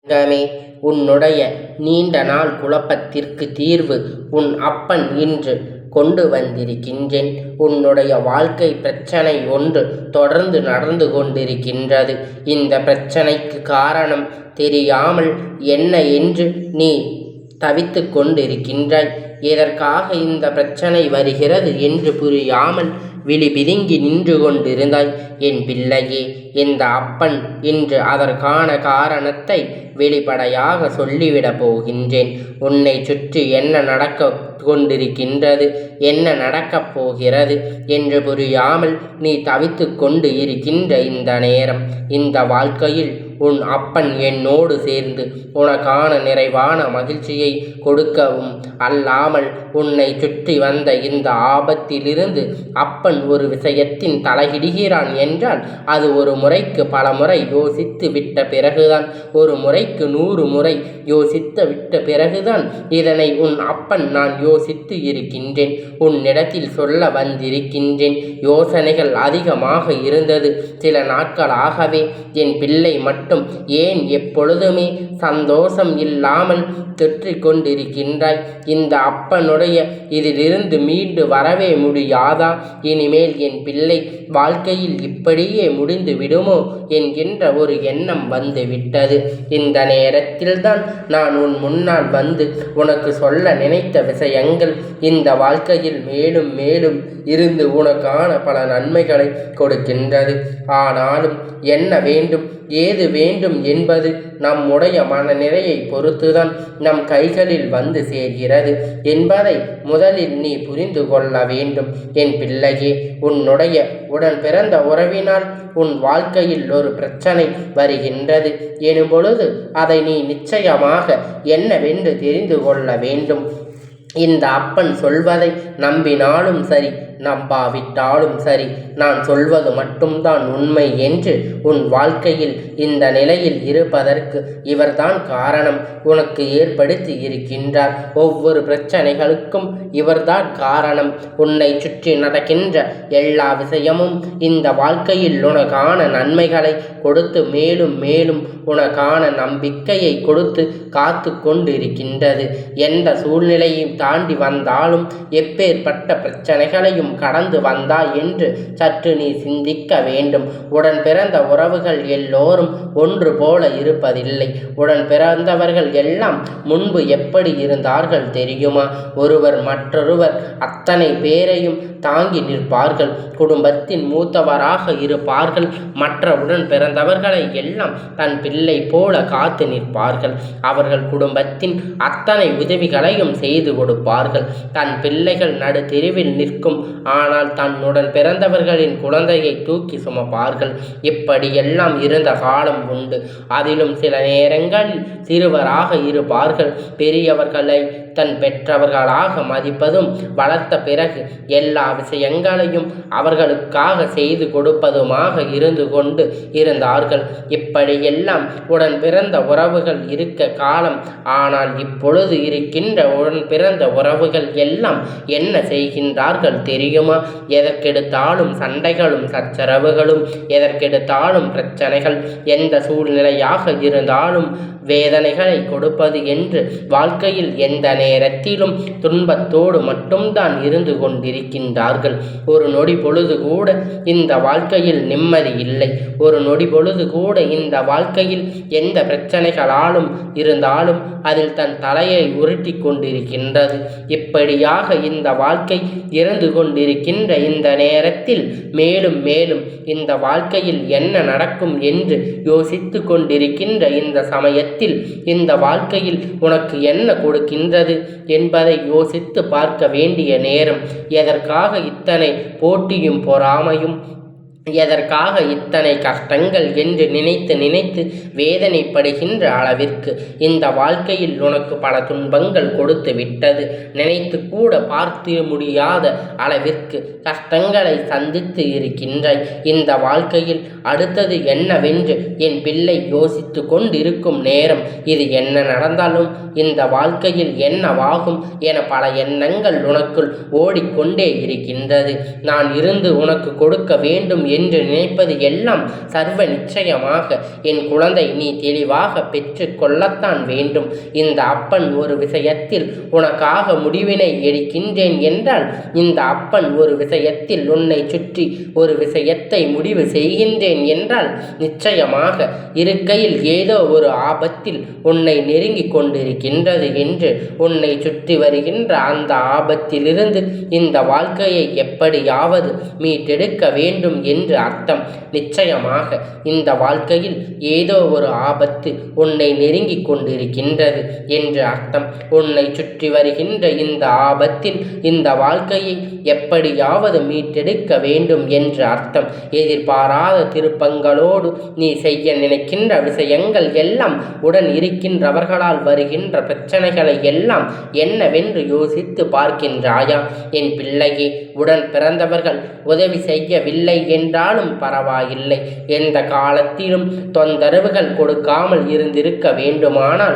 தங்கமே, உன்னுடைய நீண்ட நாள் குழப்பத்திற்கு தீர்வு உன் அப்பன் இன்று கொண்டு வந்திருக்கின்றேன். உன்னுடைய வாழ்க்கை பிரச்சனை ஒன்று தொடர்ந்து நடந்து கொண்டிருக்கின்றது. இந்த பிரச்சனைக்கு காரணம் தெரியாமல் என்ன என்று நீ தவித்து கொண்டிருக்கின்றாய். எதற்காக இந்த பிரச்சனை வருகிறது என்று புரியாமல் விழி பிதுங்கி நின்று கொண்டிருந்தாய். என் பிள்ளையே, இந்த அப்பன் இன்று அதற்கான காரணத்தை வெளிப்படையாக சொல்லிவிடப் போகின்றேன். உன்னை சுற்றி என்ன நடக்க கொண்டிருக்கின்றது, என்ன நடக்கப் போகிறது என்று புரியாமல் நீ தவித்து கொண்டு இருக்கின்ற இந்த நேரம், இந்த வாழ்க்கையில் உன் அப்பன் என்னோடு சேர்ந்து உனக்கான நிறைவான மகிழ்ச்சியை கொடுக்கவும் அல்லாமல் உன்னை சுற்றி வந்த இந்த ஆபத்திலிருந்து அப்பன் ஒரு விஷயத்தின் தலையிடுகிறான் என்றால் அது ஒரு முறைக்கு பல முறை யோசித்து விட்ட பிறகுதான், ஒரு முறைக்கு 100 முறை யோசித்து விட்ட பிறகுதான் இதனை உன் அப்பன் நான் யோசித்து இருக்கின்றேன், உன்னிடத்தில் சொல்ல வந்திருக்கின்றேன். யோசனைகள் அதிகமாக இருந்தது. சில நாட்களாகவே என் பிள்ளை மட்டும் ஏன் எப்பொழுதுமே சந்தோஷம் இல்லாமல் தொற்றிக் கொண்டிருக்கின்றாய்? இந்த அப்பனுடைய இதிலிருந்து மீண்டு வரவே முடியாதா? இனிமேல் என் பிள்ளை வாழ்க்கையில் இப்படியே முடிந்து விடுமோ என்கின்ற ஒரு எண்ணம் வந்து விட்டது. இந்த நேரத்தில்தான் நான் உன் முன்னால் வந்து உனக்கு சொல்ல நினைத்த விஷயங்கள் இந்த வாழ்க்கையில் மேலும் மேலும் இருந்து உனக்கான பல நன்மைகளை கொடுக்கின்றது. ஆனாலும் என்ன வேண்டும், ஏது வேண்டும் என்பது நம்முடைய மனநிலையை பொறுத்துதான் நம் கைகளில் வந்து சேர்கிறது என்பதை முதலில் நீ புரிந்து கொள்ள வேண்டும். என் பிள்ளையே, உன்னுடைய உடன் பிறந்த உறவினால் உன் வாழ்க்கையில் ஒரு பிரச்சனை வருகின்றது எனும் பொழுது அதை நீ நிச்சயமாக என்னவென்று தெரிந்து கொள்ள வேண்டும். இந்த அப்பன் சொல்வதை நம்பினாலும் சரி, நம்பாவிட்டாலும் சரி, நான் சொல்வது மட்டும்தான் உண்மை என்று உன் வாழ்க்கையில் இந்த நிலையில் இருப்பதற்கு இவர்தான் காரணம் உனக்கு ஏற்படுத்தி இருக்கின்றார். ஒவ்வொரு பிரச்சனைகளுக்கும் இவர்தான் காரணம். உன்னை சுற்றி நடக்கின்ற எல்லா விஷயமும் இந்த வாழ்க்கையில் உனக்கான நன்மைகளை கொடுத்து மேலும் மேலும் உனக்கான நம்பிக்கையை கொடுத்து காத்து கொண்டிருக்கின்றது. எந்த சூழ்நிலையும் தாண்டி வந்தாலும், எப்பேற்பட்ட பிரச்சனைகளையும் கடந்து வந்தாய் என்று சற்று நீ சிந்திக்க வேண்டும். உடன் பிறந்த உறவுகள் எல்லோரும் ஒன்று போல இருப்பதில்லை. உடன் பிறந்தவர்கள் எல்லாம் முன்பு எப்படி இருந்தார்கள் தெரியுமா? ஒருவர் மற்றொருவர் அத்தனை பேரையும் தாங்கி நிற்பார்கள். குடும்பத்தின் மூத்தவராக இருப்பார்கள். மற்ற உடன் பிறந்தவர்களை எல்லாம் தன் பிள்ளை போல காத்து நிற்பார்கள். அவர்கள் குடும்பத்தின் அத்தனை உதவிகளையும் செய்து கொடுப்பார்கள். தன் பிள்ளைகள் நடு தெருவில் நிற்கும், ஆனால் தன்னுடன் பிறந்தவர்களின் குழந்தையை தூக்கி சுமப்பார்கள். இப்படியெல்லாம் இருந்த காலம் உண்டு. அதிலும் சில நேரங்களில் சிறுவராக இருப்பார்கள். பெரியவர்களை தன் பெற்றவர்களாக மதிப்பதும், வளர்த்த பிறகு எல்லா விஷயங்களையும் அவர்களுக்காக செய்து கொடுப்பதுமாக இருந்து கொண்டு இருந்தார்கள். இப்படியெல்லாம் உடன் பிறந்த உறவுகள் இருக்க காலம். ஆனால் இப்பொழுது இருக்கின்ற உடன் பிறந்த உறவுகள் எல்லாம் என்ன செய்கின்றார்கள் தெரியுமா? எதற்கெடுத்தாலும் சண்டைகளும் சச்சரவுகளும், எதற்கெடுத்தாலும் பிரச்சனைகள், எந்த சூழ்நிலையாக இருந்தாலும் வேதனைகளை கொடுப்பது என்று வாழ்க்கையில் எந்த நேரத்திலும் துன்பத்தோடு மட்டும்தான் இருந்து கொண்டிருக்கின்றார்கள். ஒரு நொடி பொழுது கூட இந்த வாழ்க்கையில் நிம்மதி இல்லை. ஒரு நொடி பொழுது கூட இந்த வாழ்க்கையில் எந்த பிரச்சனைகளாலும் இருந்தாலும் அதில் தன் தலையை உருட்டி கொண்டிருக்கின்றது. இப்படியாக இந்த வாழ்க்கை இருந்து கொண்டிருக்கின்ற இந்த நேரத்தில் மேலும் மேலும் இந்த வாழ்க்கையில் என்ன நடக்கும் என்று யோசித்து கொண்டிருக்கின்ற இந்த சமயத்தில் இந்த வாழ்க்கையில் உனக்கு என்ன கொடுக்கின்றது என்பதை யோசித்து பார்க்க வேண்டிய நேரம். எதற்காக இத்தனை போட்டியும் பொறாமையும், எதற்காக இத்தனை கஷ்டங்கள் என்று நினைத்து நினைத்து வேதனைப்படுகின்ற அளவிற்கு இந்த வாழ்க்கையில் உனக்கு பல துன்பங்கள் கொடுத்து விட்டது. நினைத்து கூட பார்த்து முடியாத அளவிற்கு கஷ்டங்களை சந்தித்து இருக்கின்றாய். இந்த வாழ்க்கையில் அடுத்தது என்னவென்று என் பிள்ளை யோசித்து கொண்டிருக்கும் நேரம் இது. என்ன நடந்தாலும் இந்த வாழ்க்கையில் என்னவாகும் என பல எண்ணங்கள் உனக்குள் ஓடிக்கொண்டே இருக்கின்றது. நான் இருந்து உனக்கு கொடுக்க வேண்டும் என்று நினைப்பது எல்லாம் சர்வ நிச்சயமாக என் குழந்தை நீ தெளிவாக பெற்று கொள்ளத்தான் வேண்டும். இந்த அப்பன் ஒரு விஷயத்தில் உனக்காக முடிவினை எடுக்கின்றேன் என்றால், இந்த அப்பன் ஒரு விஷயத்தில் உன்னை சுற்றி ஒரு விஷயத்தை முடிவு செய்கின்றேன் என்றால், நிச்சயமாக இருக்கையில் ஏதோ ஒரு ஆபத்தில் உன்னை நெருங்கி கொண்டிருக்கின்றது என்று உன்னை சுற்றி வருகின்ற அந்த ஆபத்திலிருந்து இந்த வாழ்க்கையை எப்படியாவது மீட்டெடுக்க வேண்டும் என்று அர்த்தம். நிச்சயமாக இந்த வாழ்க்கையில் ஏதோ ஒரு ஆபத்து உன்னை நெருங்கி கொண்டிருக்கின்றது என்று அர்த்தம். உன்னை சுற்றி வருகின்ற இந்த ஆபத்தில் இந்த வாழ்க்கையை எப்படியாவது மீட்டெடுக்க வேண்டும் என்று அர்த்தம். எதிர்பாராத திருப்பங்களோடு நீ செய்ய நினைக்கின்ற விஷயங்கள் எல்லாம், உடன் இருக்கின்றவர்களால் வருகின்ற பிரச்சனைகளை எல்லாம் என்னவென்று யோசித்து பார்க்கின்றாயா? என் பிள்ளையே, உடன் பிறந்தவர்கள் உதவி செய்யவில்லை என்றாலும் பரவாயில்லை. எந்த காலத்திலும் தொந்தரவுகள் கொடுக்காமல் இருந்திருக்க வேண்டுமானால்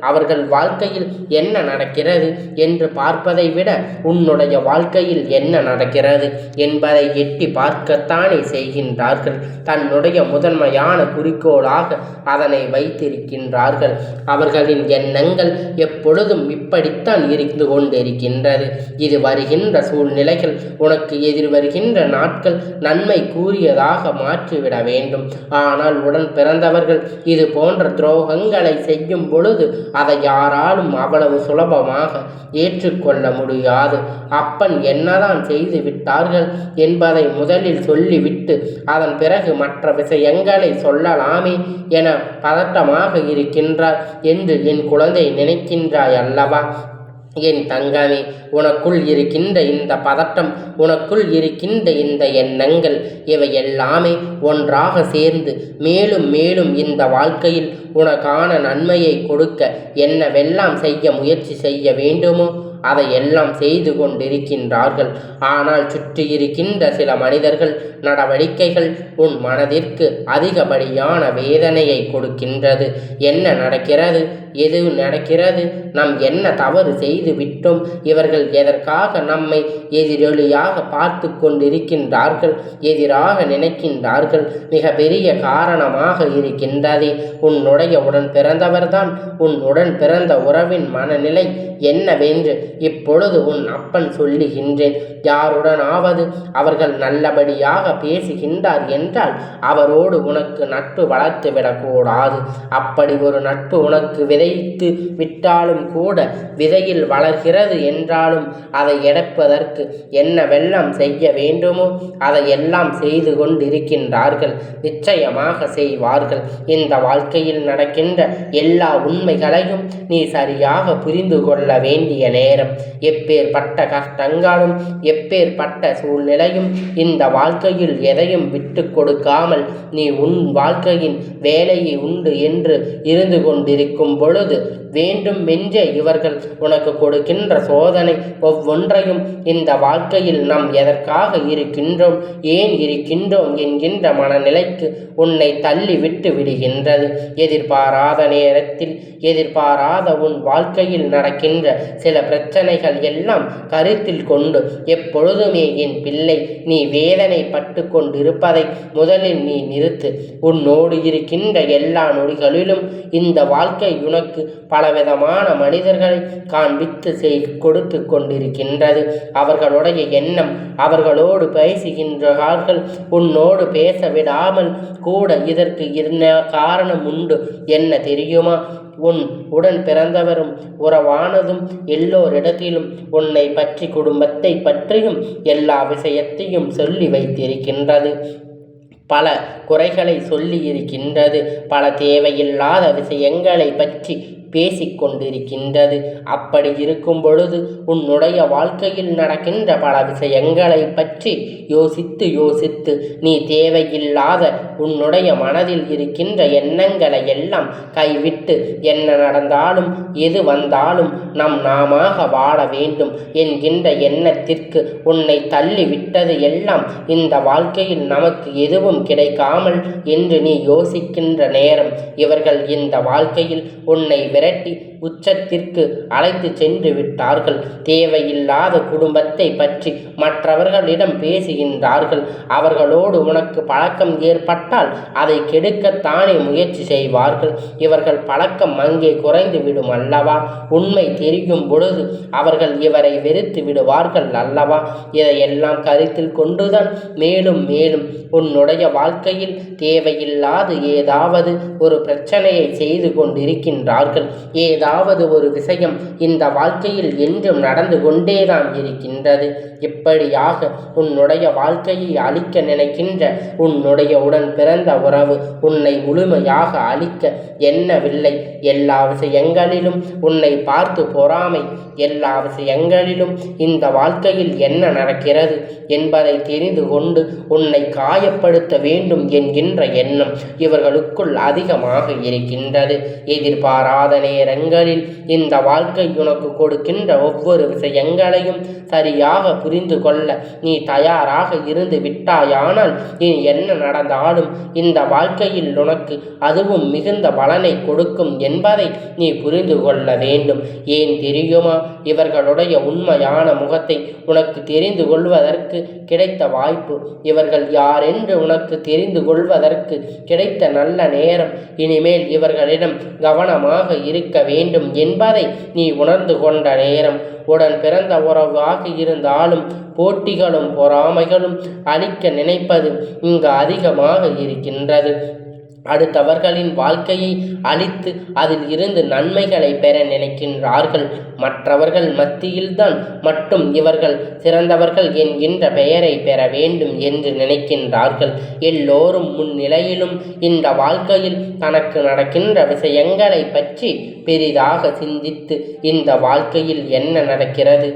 அவர்கள் வாழ்க்கையில் என்ன நடக்கிறது என்று பார்ப்பதை விட உன்னுடைய வாழ்க்கையில் என்ன நடக்கிறது என்பதை எட்டி பார்க்கத்தானே செய்கின்றார்கள். தன்னுடைய முதன்மையான குறிக்கோளாக அதனை வைத்திருக்கின்றார்கள். அவர்களின் எண்ணங்கள் எப்பொழுதும் இப்படித்தான் இருந்து கொண்டிருக்கின்றது. இது வருகின்ற சூழ்நிலைகள் உனக்கு எதிர் வருகின்ற நாட்கள் நன்மை கூறியதாக மாற்றிவிட வேண்டும். ஆனால் உடன் பிறந்தவர்கள் இது போன்ற துரோகங்களை செய்யும் பொழுது அதை யாராலும் அவ்வளவு சுலபமாக ஏற்றுக்கொள்ள முடியாது. அப்பன் என்னதான் செய்து விட்டார்கள் என்பதை முதலில் சொல்லிவிட்டு அதன் பிறகு மற்ற விஷயங்களை சொல்லலாமே என பதட்டமாக இருக்கின்றார் என்று என் குழந்தை நினைக்கின்றாய் அல்லவா? என் தங்கமே, உனக்குள் இருக்கின்ற இந்த பதட்டம், உனக்குள் இருக்கின்ற இந்த எண்ணங்கள், இவை எல்லாமே ஒன்றாக சேர்ந்து மேலும் மேலும் இந்த வாழ்க்கையில் உனக்கான நன்மையை கொடுக்க என்னவெல்லாம் செய்ய முயற்சி செய்ய வேண்டுமோ அதையெல்லாம் செய்து கொண்டிருக்கின்றார்கள். ஆனால் சுற்றி இருக்கின்ற சில மனிதர்கள் நடவடிக்கைகள் உன் மனதிற்கு அதிகப்படியான வேதனையை கொடுக்கின்றது. என்ன நடக்கிறது? எது நடக்கிறது? நாம் என்ன தவறு செய்து விட்டோம்? இவர்கள் எதற்காக நம்மை எதிரொலியாக பார்த்து கொண்டிருக்கின்றார்கள், எதிராக நினைக்கின்றார்கள்? மிக பெரிய காரணமாக இருக்கின்றதே உன்னுடைய உடன் பிறந்தவர்தான். உன் உடன் பிறந்த உறவின் மனநிலை என்னவென்று இப்பொழுது உன் அப்பன் சொல்லுகின்றேன். யாருடனாவது அவர்கள் நல்லபடியாக பேசுகின்றார் என்றால் அவரோடு உனக்கு நட்பு வளர்த்து விடக்கூடாது. அப்படி ஒரு நட்பு உனக்கு விதைத்து விட்டாலும் கூட, விதையில் வளர்கிறது என்றாலும் அதை எடுப்பதற்கு என்னவெல்லாம் செய்ய வேண்டுமோ அதையெல்லாம் செய்து கொண்டிருக்கின்றார்கள். நிச்சயமாக செய்வார்கள். இந்த வாழ்க்கையில் நடக்கின்ற எல்லா உண்மைகளையும் நீ சரியாக புரிந்து கொள்ள வேண்டிய நேரம். எப்பேற்பட்ட கஷ்டங்களும் எப்பேற்பட்ட சூழ்நிலையும் இந்த வாழ்க்கையில் எதையும் விட்டு கொடுக்காமல் நீ உன் வாழ்க்கையின் வேலையை உண்டு என்று இருந்து கொண்டிருக்கும் பொழுது வேண்டுமென்றே இவர்கள் உனக்கு கொடுக்கின்ற சோதனை ஒவ்வொன்றையும் இந்த வாழ்க்கையில் நாம் எதற்காக இருக்கின்றோம், ஏன் இருக்கின்றோம் என்கின்ற மனநிலைக்கு உன்னை தள்ளி விட்டு விடுகின்றது. எதிர்பாராத நேரத்தில் எதிர்பாராத உன் வாழ்க்கையில் நடக்கின்ற சில பிரச்சனைகள் எல்லாம் கருத்தில் கொண்டு எப்பொழுதுமே என் பிள்ளை நீ வேதனை பட்டு கொண்டிருப்பதை முதலில் நீ நிறுத்து. உன்னோடு இருக்கின்ற எல்லா நொடிகளிலும் இந்த வாழ்க்கை உனக்கு பலவிதமான மனிதர்களை காண்பித்து கொடுத்து கொண்டிருக்கின்றது. அவர்களுடைய எண்ணம், அவர்களோடு பேசுகின்றார்கள், உன்னோடு பேச விடாமல் கூட. இதற்கு என்ன காரணம் உண்டு? என்ன தெரியுமா? உன் உடன் பிறந்தவரும் உறவானதும் எல்லோரிடத்திலும் உன்னை பற்றி, குடும்பத்தை பற்றியும் எல்லா விஷயத்தையும் சொல்லி வைத்திருக்கின்றது. பல குறைகளை சொல்லி இருக்கின்றது. பல தேவையில்லாத விஷயங்களை பற்றி பேசிக்கொண்டிருக்கின்றது. அப்படி இருக்கும் பொழுது உன்னுடைய வாழ்க்கையில் நடக்கின்ற பல விஷயங்களை பற்றி யோசித்து யோசித்து நீ தேவையில்லாத உன்னுடைய மனதில் இருக்கின்ற எண்ணங்களை எல்லாம் கைவிட்டு, என்ன நடந்தாலும் எது வந்தாலும் நாமாக வாழ வேண்டும் என்கின்ற எண்ணத்திற்கு உன்னை தள்ளி விட்டது எல்லாம் இந்த வாழ்க்கையில் நமக்கு எதுவும் கிடைக்காமல் என்று நீ யோசிக்கின்ற நேரம். இவர்கள் இந்த வாழ்க்கையில் உன்னை மிரட்டி உச்சத்திற்கு அழைத்து சென்று விட்டார்கள். தேவையில்லாத குடும்பத்தை பற்றி மற்றவர்களிடம் பேசுகின்றார்கள். அவர்களோடு உனக்கு பழக்கம் ஏற்பட்டால் அதை கெடுக்கத்தானே முயற்சி செய்வார்கள். இவர்கள் பழக்கம் அங்கே குறைந்து விடும் அல்லவா? உண்மை தெரியும் பொழுது அவர்கள் இவரை வெறுத்து விடுவார்கள் அல்லவா? இதையெல்லாம் கருத்தில் கொண்டுதான் மேலும் மேலும் உன்னுடைய வாழ்க்கையில் தேவையில்லாத ஏதாவது ஒரு பிரச்சனையை செய்து கொண்டிருக்கின்றார்கள். ஏதாவது ஒரு விஷயம் இந்த வாழ்க்கையில் என்றும் நடந்து கொண்டேதான் இருக்கின்றது. இப்படியாக உன்னுடைய வாழ்க்கையை அழிக்க நினைக்கின்ற உன்னுடைய உடன் பிறந்த உறவு உன்னை முழுமையாக அழிக்க எண்ணவில்லை. எல்லா விஷயங்களிலும் உன்னை பார்த்து பொறாமை, எல்லா விஷயங்களிலும் இந்த வாழ்க்கையில் என்ன நடக்கிறது என்பதை தெரிந்து கொண்டு உன்னை காயப்படுத்த வேண்டும் என்கின்ற எண்ணம் இவர்களுக்குள் அதிகமாக இருக்கின்றது. எதிர்பாராத நேரங்களில் இந்த வாழ்க்கை உனக்கு கொடுக்கின்ற ஒவ்வொரு விஷயங்களையும் சரியாக புரிந்து கொள்ள நீ தயாராக இருந்து விட்டாயானால் இனி என்ன நடந்தாலும் இந்த வாழ்க்கையில் உனக்கு அதுவும் மிகுந்த பலனை கொடுக்கும் என்பதை நீ புரிந்து கொள்ள வேண்டும். ஏன் தெரியுமா? இவர்களுடைய உண்மையான முகத்தை உனக்கு தெரிந்து கொள்வதற்கு கிடைத்த வாய்ப்பு, இவர்கள் யார் என்று உனக்கு தெரிந்து கொள்வதற்கு கிடைத்த நல்ல நேரம். இனிமேல் இவர்களிடம் கவனமாக இருக்க வேண்டும் என்பதை நீ உணர்ந்து கொண்ட நேரம். உடன் பிறந்த உறவாக இருந்தாலும் போட்டிகளும் பொறாமைகளும் அழிக்க நினைப்பது இங்கு அதிகமாக இருக்கின்றது. அடுத்தவர்களின் வாழ்க்கையை அழித்து அதில் இருந்து நன்மைகளை பெற நினைக்கின்றார்கள். மற்றவர்கள் மத்தியில்தான் மட்டும் இவர்கள் சிறந்தவர்கள் என்கின்ற பெயரை பெற வேண்டும் என்று நினைக்கின்றார்கள். எல்லோரும் முன்னிலையிலும் இந்த வாழ்க்கையில் தனக்கு நடக்கின்ற விஷயங்களை பற்றி பெரிதாக சிந்தித்து இந்த வாழ்க்கையில் என்ன நடக்கிறது,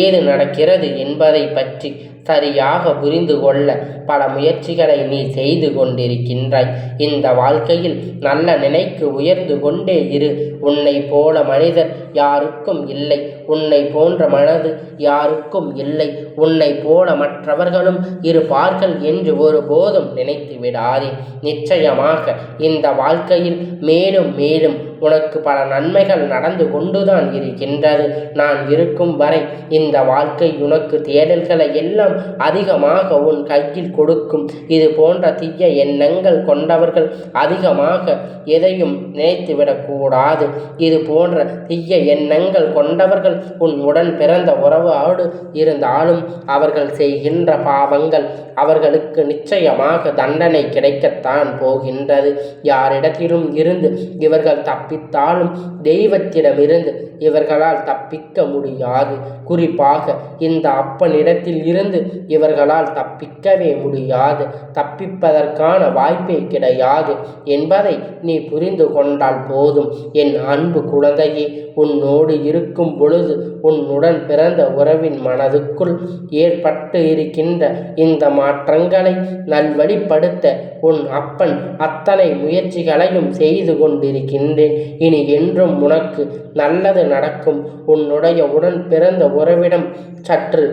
ஏது நடக்கிறது என்பதை பற்றி சரியாக புரிந்து கொள்ள பல முயற்சிகளை நீ செய்து கொண்டிருக்கின்றாய். இந்த வாழ்க்கையில் நல்ல நிலைக்கு உயர்ந்து கொண்டே இரு. உன்னை போல மனிதர் யாருக்கும் இல்லை. உன்னை போன்ற மனது யாருக்கும் இல்லை. உன்னை போல மற்றவர்களும் இருப்பார்கள் என்று ஒருபோதும் நினைத்து விடாதே. நிச்சயமாக இந்த வாழ்க்கையில் மேலும் மேலும் உனக்கு பல நன்மைகள் நடந்து கொண்டுதான் இருக்கின்றது. நான் இருக்கும் வரை இந்த வாழ்க்கை உனக்கு தேடல்களை எல்லாம் அதிகமாக உன் கையில் கொடுக்கும். இது போன்ற தீய எண்ணங்கள் கொண்டவர்கள் அதிகமாக எதையும் நினைத்துவிடக்கூடாது. இது போன்ற தீய எண்ணங்கள் கொண்டவர்கள் உன் உடன் பிறந்த உறவோடு இருந்தாலும் அவர்கள் செய்கின்ற பாவங்கள் அவர்களுக்கு நிச்சயமாக தண்டனை கிடைக்கத்தான் போகின்றது. யாரிடத்திலும் இருந்து இவர்கள் தப்பித்தாலும் தெய்வத்திடமிருந்து இவர்களால் தப்பிக்க முடியாது. குறிப்பாக இந்த அப்பனிடத்தில் இருந்து இவர்களால் தப்பிக்கவே முடியாது. தப்பிப்பதற்கான வாய்ப்பே கிடையாது என்பதை நீ புரிந்து கொண்டால் போதும். என் அன்பு குழந்தையே, உன்னோடு இருக்கும் பொழுது உன்னுடன் பிறந்த உறவின் மனதுக்குள் ஏற்பட்டு இருக்கின்ற இந்த மாற்றங்களை நல்வழிப்படுத்த உன் அப்பன் அத்தனை முயற்சிகளையும் செய்து கொண்டிருக்கின்றேன். இனி என்றும் உனக்கு நல்லது நடக்கும். உன்னுடைய உடன் பிறந்த உறவிடம் சற்று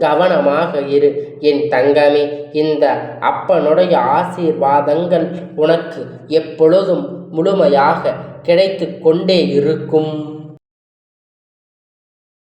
கவனமாக இரு என் தங்கமே. இந்த அப்பனுடைய ஆசீர்வாதங்கள் உனக்கு எப்பொழுதும் முழுமையாக கிடைத்து கொண்டே இருக்கும்.